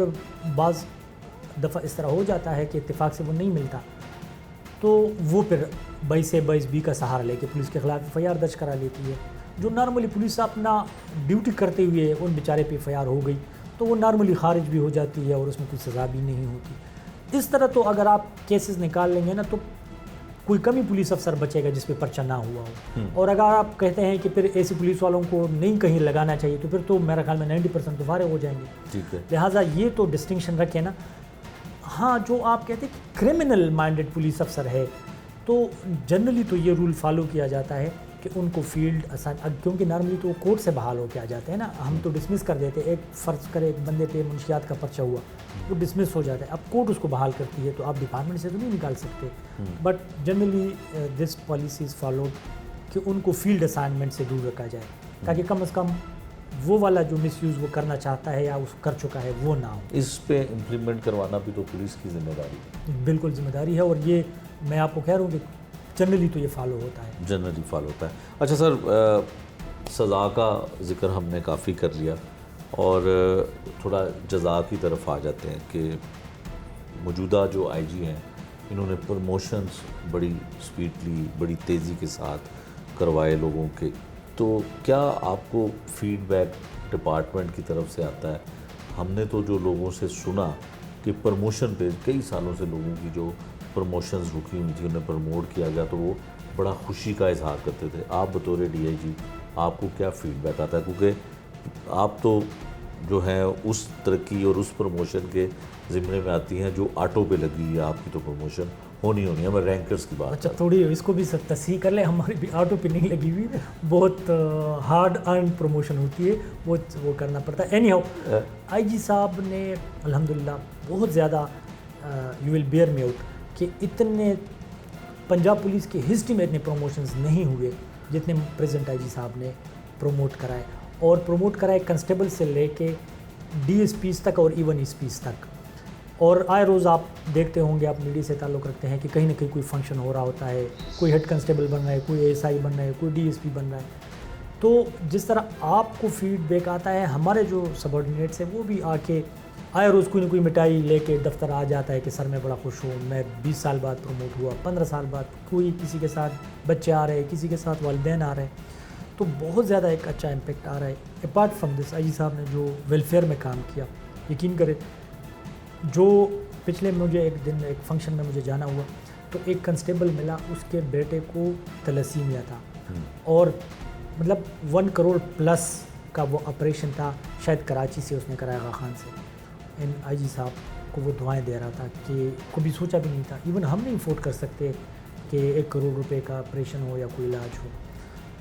بعض دفعہ اس طرح ہو جاتا ہے کہ اتفاق سے وہ نہیں ملتا تو وہ پھر 22B کا سہارا لے کے پولیس کے خلاف ایف آئی آر درج کرا لیتی ہے. جو نارملی پولیس اپنا ڈیوٹی کرتے ہوئے ان بیچارے پہ ایف آئی آر ہو گئی تو وہ نارملی خارج بھی ہو جاتی ہے اور اس میں کوئی سزا بھی نہیں ہوتی. اس طرح تو اگر آپ کیسز نکال لیں گے نا تو کوئی کمی پولیس افسر بچے گا جس پہ پرچہ نہ ہوا ہو. اور اگر آپ کہتے ہیں کہ پھر ایسی پولیس والوں کو نہیں کہیں لگانا چاہیے تو پھر تو میرا خیال میں 90% تو فارغ ہو جائیں گے. ٹھیک ہے, لہٰذا یہ تو ڈسٹنکشن رکھیں نا. ہاں جو آپ کہتے ہیں کہ کرمنل مائنڈڈ پولیس افسر ہے تو جنرلی تو یہ رول فالو کیا جاتا ہے کہ ان کو فیلڈ اسائن, کیونکہ نارملی تو کورٹ سے بحال ہو کے آ جاتے ہیں نا, ہم تو ڈسمس کر دیتے ہیں. ایک فرض کرے ایک بندے پہ منشیات کا پرچہ ہوا وہ ڈسمس ہو جاتا ہے, اب کورٹ اس کو بحال کرتی ہے تو آپ ڈپارٹمنٹ سے تو نہیں نکال سکتے. But generally this policy is followed کہ ان کو فیلڈ اسائنمنٹ سے دور رکھا جائے. تاکہ کم از کم وہ والا جو مس یوز وہ کرنا چاہتا ہے یا اس کر چکا ہے وہ نہ ہو. اس پہ امپلیمنٹ کروانا بھی تو پولیس کی ذمہ داری ہے. بالکل ذمہ داری ہے, اور یہ میں آپ کو کہہ رہا ہوں کہ جنرلی تو یہ فالو ہوتا ہے. جنرلی فالو ہوتا ہے. اچھا سر, سزا کا ذکر ہم نے کافی کر لیا اور تھوڑا جزا کی طرف آ جاتے ہیں کہ موجودہ جو آئی جی ہیں انہوں نے پروموشنز بڑی سپیڈلی, بڑی تیزی کے ساتھ کروائے لوگوں کے, تو کیا آپ کو فیڈ بیک ڈپارٹمنٹ کی طرف سے آتا ہے؟ ہم نے تو جو لوگوں سے سنا کہ پروموشن پہ کئی سالوں سے لوگوں کی جو پروموشنز رکی ہوئی تھی انہیں پروموٹ کیا گیا تو وہ بڑا خوشی کا اظہار کرتے تھے. آپ بطور ڈی آئی جی آپ کو کیا فیڈ بیک آتا ہے؟ کیونکہ آپ تو جو ہیں اس ترقی اور اس پروموشن کے ذمے میں آتی ہیں جو آٹو پہ لگی ہے, آپ کی تو پروموشن ہونی ہے. میں رینکرز کی بات. اچھا تھوڑی اس کو بھی تصحیح کر لیں, ہماری بھی آٹو پہ نہیں لگی ہوئی, بہت ہارڈ ارن پروموشن ہوتی ہے, وہ کرنا پڑتا ہے. اینی ہاؤ, آئی جی صاحب نے الحمدللہ بہت زیادہ, you will bear me out, کہ اتنے پنجاب پولیس کی ہسٹری میں اتنے پروموشنز نہیں ہوئے جتنے پریزنٹ آئی جی صاحب نے پروموٹ کرائے, اور پروموٹ کرائے کنسٹیبل سے لے کے ڈی ایس پیز تک اور ایون ایس پیز تک. اور آئے روز آپ دیکھتے ہوں گے, آپ میڈیا سے تعلق رکھتے ہیں کہ کہیں نہ کہیں کوئی فنکشن ہو رہا ہوتا ہے, کوئی ہیڈ کنسٹیبل بن رہا ہے, کوئی ایس آئی بن رہا ہے, کوئی ڈی ایس پی بن رہا ہے. تو جس طرح آپ کو فیڈ بیک آتا ہے, ہمارے جو سبارڈینیٹس ہیں وہ بھی آ کے آئے روز کوئی نہ کوئی مٹائی لے کے دفتر آ جاتا ہے کہ سر میں بڑا خوش ہوں, میں 20 سال بعد پروموٹ ہوا, 15 سال بعد, کوئی کسی کے ساتھ بچے آ رہے ہیں, کسی کے ساتھ والدین آ رہے ہیں. تو بہت زیادہ ایک اچھا امپیکٹ آ رہا ہے. Apart from this, I G صاحب نے جو ویلفیئر میں کام کیا, یقین کرے, جو پچھلے مجھے ایک دن ایک فنکشن میں مجھے جانا ہوا تو ایک کنسٹیبل ملا, اس کے بیٹے کو تلاسیمیا تھا, اور مطلب 1 کروڑ پلس کا وہ آپریشن تھا, شاید کراچی سے اس نے کرایا, آغا خان سے. آئی جی صاحب کو وہ دعائیں دے رہا تھا کہ کبھی سوچا بھی نہیں تھا, ایون ہم نہیں افورڈ کر سکتے کہ 1 کروڑ روپے کا آپریشن ہو یا کوئی علاج ہو.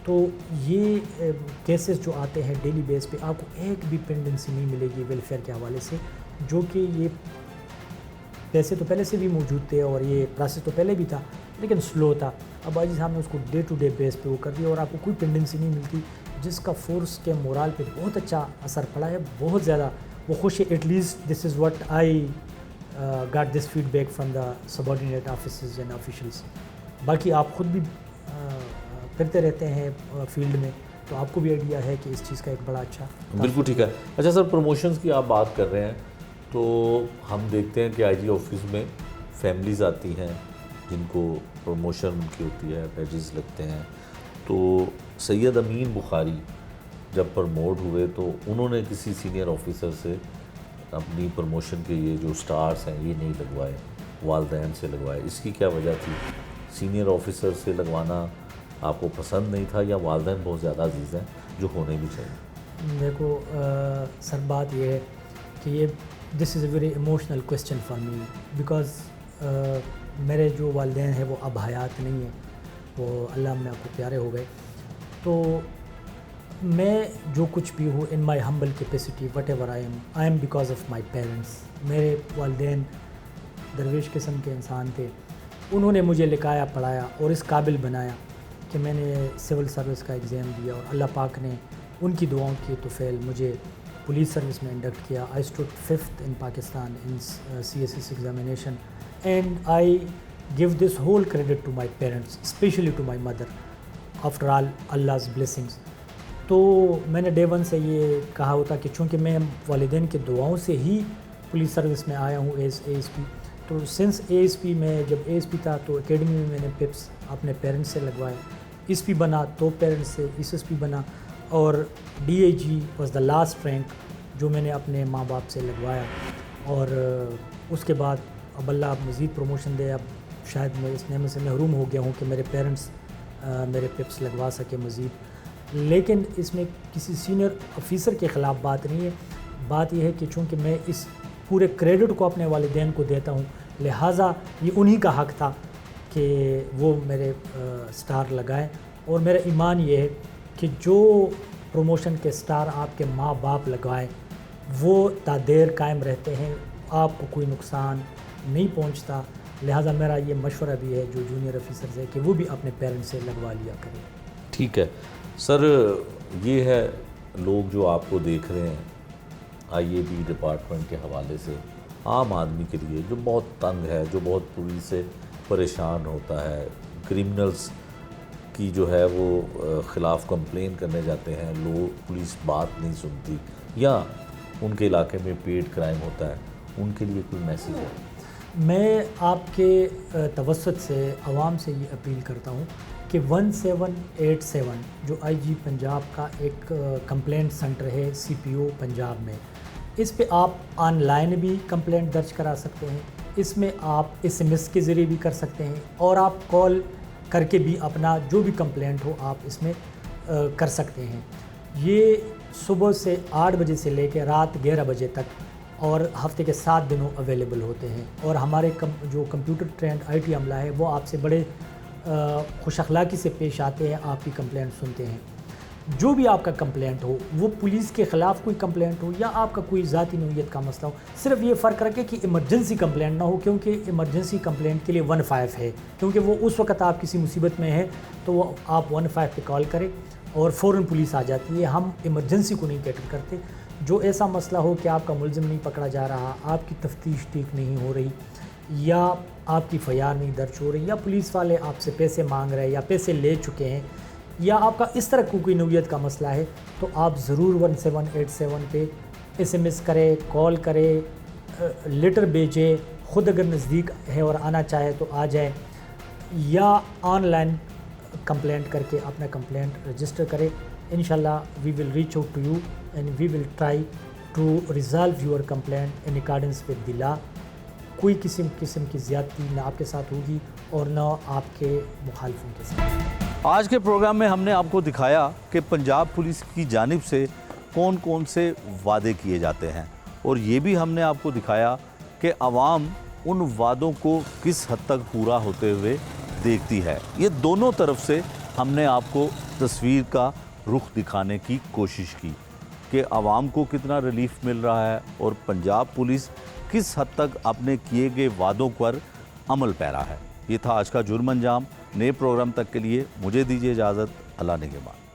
تو یہ کیسز جو آتے ہیں ڈیلی بیس پہ, آپ کو ایک بھی پینڈنسی نہیں ملے گی ویلفیئر کے حوالے سے, جو کہ یہ پیسے تو پہلے سے بھی موجود تھے اور یہ پروسیس تو پہلے بھی تھا لیکن سلو تھا. اب آئی جی صاحب نے اس کو ڈے ٹو ڈے بیس پہ وہ کر دیا, اور آپ کو کوئی پینڈنسی نہیں ملتی, جس کا فورس کے مورال پہ بہت اچھا اثر پڑا ہے. بہت زیادہ وہ خوش ہے. At least this is what I got this feedback from the subordinate officers and officials. باقی آپ خود بھی پھرتے رہتے ہیں فیلڈ میں, تو آپ کو بھی آئیڈیا ہے کہ اس چیز کا ایک بڑا اچھا. بالکل ٹھیک ہے. اچھا سر, پروموشنز کی آپ بات کر رہے ہیں تو ہم دیکھتے ہیں کہ آئی جی آفس میں فیملیز آتی ہیں جن کو پروموشن ان کی ہوتی ہے, بیجز لگتے ہیں. تو سید امین بخاری جب پروموٹ ہوئے تو انہوں نے کسی سینئر آفیسر سے اپنی پروموشن کے یہ جو سٹارز ہیں یہ نہیں لگوائے, والدین سے لگوائے. اس کی کیا وجہ تھی؟ سینئر آفیسر سے لگوانا آپ کو پسند نہیں تھا یا والدین بہت زیادہ عزیز ہیں جو ہونے بھی چاہیے؟ دیکھو سر, بات یہ ہے کہ یہ this is a very emotional question for me, because میرے جو والدین ہیں وہ اب حیات نہیں ہیں, وہ اللہ میں آپ کو پیارے ہو گئے. تو میں جو کچھ بھی ہوں in my humble capacity whatever I am because of my parents. میرے والدین درویش قسم کے انسان تھے, انہوں نے مجھے لکھایا پڑھایا اور اس قابل بنایا کہ میں نے سول سروس کا ایگزام دیا, اور اللہ پاک نے ان کی دعاؤں کی توفیل مجھے پولیس سروس میں انڈکٹ کیا. I stood 5th in Pakistan in CSS examination, and I gave this whole credit to my parents, especially to my mother, after all اللہز بلیسنگس. تو میں نے ڈے 1 سے یہ کہا ہوتا کہ چونکہ میں والدین کی دعاؤں سے ہی پولیس سروس میں آیا ہوں ایز ASP, تو سنس ASP میں جب ASP تھا تو اکیڈمی میں میں نے پپس اپنے پیرنٹس سے لگوائے, SP بنا تو پیرنٹس سے SSP بنا, اور DIG was the last rank جو میں نے اپنے ماں باپ سے لگوایا. اور اس کے بعد اب اللہ مزید پروموشن دے, اب شاید میں اس نعمت سے محروم ہو گیا ہوں کہ میرے پیرنٹس میرے پپس لگوا سکے مزید. لیکن اس میں کسی سینئر آفیسر کے خلاف بات نہیں ہے, بات یہ ہے کہ چونکہ میں اس پورے کریڈٹ کو اپنے والدین کو دیتا ہوں, لہٰذا یہ انہی کا حق تھا کہ وہ میرے سٹار لگائیں. اور میرا ایمان یہ ہے کہ جو پروموشن کے سٹار آپ کے ماں باپ لگائیں وہ تا دیر قائم رہتے ہیں, آپ کو کوئی نقصان نہیں پہنچتا. لہٰذا میرا یہ مشورہ بھی ہے جو جونیئر آفیسرز ہے کہ وہ بھی اپنے پیرنٹس سے لگوا لیا کریں. ٹھیک ہے. سر یہ ہے لوگ جو آپ کو دیکھ رہے ہیں IAB ڈپارٹمنٹ کے حوالے سے، عام آدمی کے لیے جو بہت تنگ ہے، جو بہت پولیس سے پریشان ہوتا ہے، کرمنلز کی جو ہے وہ خلاف کمپلین کرنے جاتے ہیں، لوگ پولیس بات نہیں سنتی، یا ان کے علاقے میں پیڈ کرائم ہوتا ہے، ان کے لیے کوئی میسیج ہے؟ میں آپ کے توسط سے عوام سے یہ اپیل کرتا ہوں کہ 1787 جو IG پنجاب کا ایک کمپلینٹ سینٹر ہے CPO پنجاب میں، اس پہ آپ آن لائن بھی کمپلینٹ درج کرا سکتے ہیں، اس میں آپ SMS کے ذریعے بھی کر سکتے ہیں، اور آپ کال کر کے بھی اپنا جو بھی کمپلینٹ ہو آپ اس میں کر سکتے ہیں۔ یہ صبح سے 8 بجے سے لے کے رات 11 بجے تک اور ہفتے کے 7 دنوں اویلیبل ہوتے ہیں، اور ہمارے جو کمپیوٹر ٹرینڈ IT عملہ ہے وہ آپ سے بڑے خوش اخلاقی سے پیش آتے ہیں، آپ کی کمپلینٹ سنتے ہیں۔ جو بھی آپ کا کمپلینٹ ہو، وہ پولیس کے خلاف کوئی کمپلینٹ ہو یا آپ کا کوئی ذاتی نوعیت کا مسئلہ ہو، صرف یہ فرق رکھے کہ ایمرجنسی کمپلینٹ نہ ہو، کیونکہ ایمرجنسی کمپلینٹ کے لیے 15 ہے، کیونکہ وہ اس وقت آپ کسی مصیبت میں ہیں تو وہ آپ 15 پہ کال کریں اور فوراً پولیس آ جاتی ہے۔ ہم ایمرجنسی کو نہیں کیٹر کرتے۔ جو ایسا مسئلہ ہو کہ آپ کا ملزم نہیں پکڑا جا رہا، آپ کی تفتیش ٹھیک نہیں ہو رہی، یا آپ کی FIR نہیں درج ہو رہی، یا پولیس والے آپ سے پیسے مانگ رہے ہیں یا پیسے لے چکے ہیں، یا آپ کا اس طرح کوئی نوعیت کا مسئلہ ہے، تو آپ ضرور 1787 پہ SMS کریں، کال کریں، لیٹر بھیجیں، خود اگر نزدیک ہے اور آنا چاہے تو آ جائیں، یا آن لائن کمپلینٹ کر کے اپنا کمپلینٹ رجسٹر کریں۔ انشاءاللہ we will reach out to you and we will try to resolve your complaint in accordance with the law. کوئی قسم کی زیادتی نہ آپ کے ساتھ ہوگی اور نہ آپ کے مخالفوں کے ساتھ۔ آج کے پروگرام میں ہم نے آپ کو دکھایا کہ پنجاب پولیس کی جانب سے کون کون سے وعدے کیے جاتے ہیں، اور یہ بھی ہم نے آپ کو دکھایا کہ عوام ان وعدوں کو کس حد تک پورا ہوتے ہوئے دیکھتی ہے۔ یہ دونوں طرف سے ہم نے آپ کو تصویر کا رخ دکھانے کی کوشش کی کہ عوام کو کتنا ریلیف مل رہا ہے اور پنجاب پولیس کس حد تک اپنے کیے گئے وعدوں پر عمل پیرا ہے۔ یہ تھا آج کا جرم انجام۔ نئے پروگرام تک کے لیے مجھے دیجیے اجازت۔ اللہ نگہبان۔